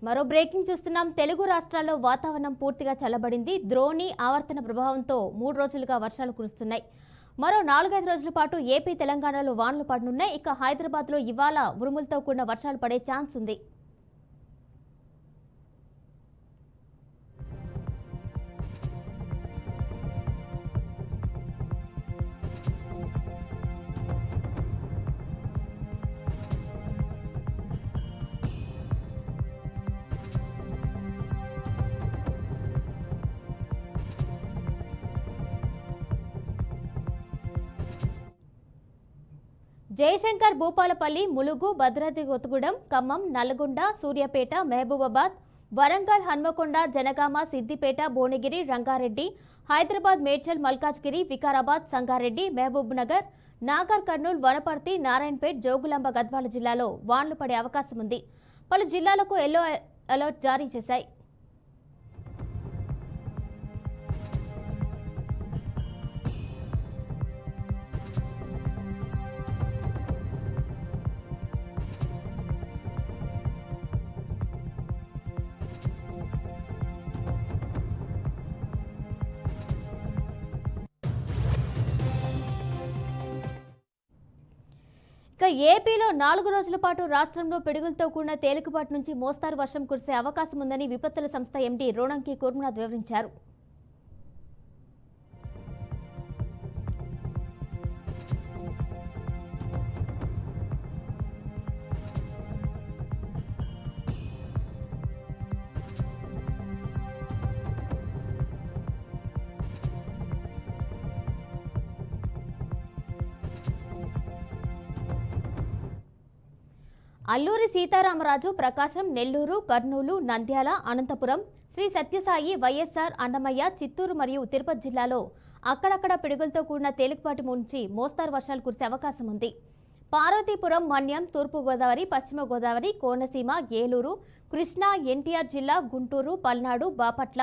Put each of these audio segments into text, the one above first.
మరో బ్రేకింగ్ చూస్తున్నాం. తెలుగు రాష్ట్రాల్లో వాతావరణం పూర్తిగా చల్లబడింది. ద్రోణి ఆవర్తన ప్రభావంతో 3 రోజులుగా వర్షాలు కురుస్తున్నాయి. మరో 4-5 రోజుల పాటు ఏపీ తెలంగాణలో వానలు పడనున్నాయి. ఇక హైదరాబాద్లో ఇవాళ ఉరుములతో కూడిన వర్షాలు పడే ఛాన్స్ ఉంది. జయశంకర్, భూపాలపల్లి, ములుగు, భద్రాద్రి కొత్తగూడెం, ఖమ్మం, నల్గొండ, సూర్యాపేట, మహబూబాబాద్, వరంగల్, హన్మకొండ, జనగామ, సిద్దిపేట, భువనగిరి, రంగారెడ్డి, హైదరాబాద్, మేడ్చల్, మల్కాజ్గిరి, వికారాబాద్, సంగారెడ్డి, మహబూబ్ నగర్, నాగర్ కర్నూల్, వనపర్తి, నారాయణపేట్, జోగులాంబ, గద్వాల జిల్లాలో వానలు పడే అవకాశం ఉంది. పలు జిల్లాలకు ఎల్లో అలర్ట్ జారీ చేశాయి. ఏపీలో 4 రోజుల పాటు రాష్ట్రంలో పిడుగులతో కూడిన తేలికపాటి నుంచి మోస్తారు వర్షం కురిసే అవకాశం ఉందని విపత్తుల సంస్థ ఎండీ రోణంకి కూర్మనాథ్ వివరించారు. అల్లూరి సీతారామరాజు, ప్రకాశం, నెల్లూరు, కర్నూలు, నంద్యాల, అనంతపురం, శ్రీ సత్యసాయి, వైఎస్ఆర్, అన్నమయ్య, చిత్తూరు మరియు తిరుపతి జిల్లాలో అక్కడక్కడ పిడుగులతో కూడిన తేలికపాటి నుంచి మోస్తారు వర్షాలు కురిసే అవకాశం ఉంది. పార్వతీపురం, మన్యం, తూర్పుగోదావరి, పశ్చిమ గోదావరి, కోనసీమ, ఏలూరు, కృష్ణా, ఎన్టీఆర్ జిల్లా, గుంటూరు, పల్నాడు, బాపట్ల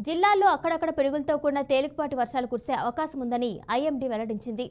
జిల్లాల్లో అక్కడక్కడ పిడుగులతో కూడిన తేలికపాటి వర్షాలు కురిసే అవకాశం ఉందని ఐఎండీ వెల్లడించింది.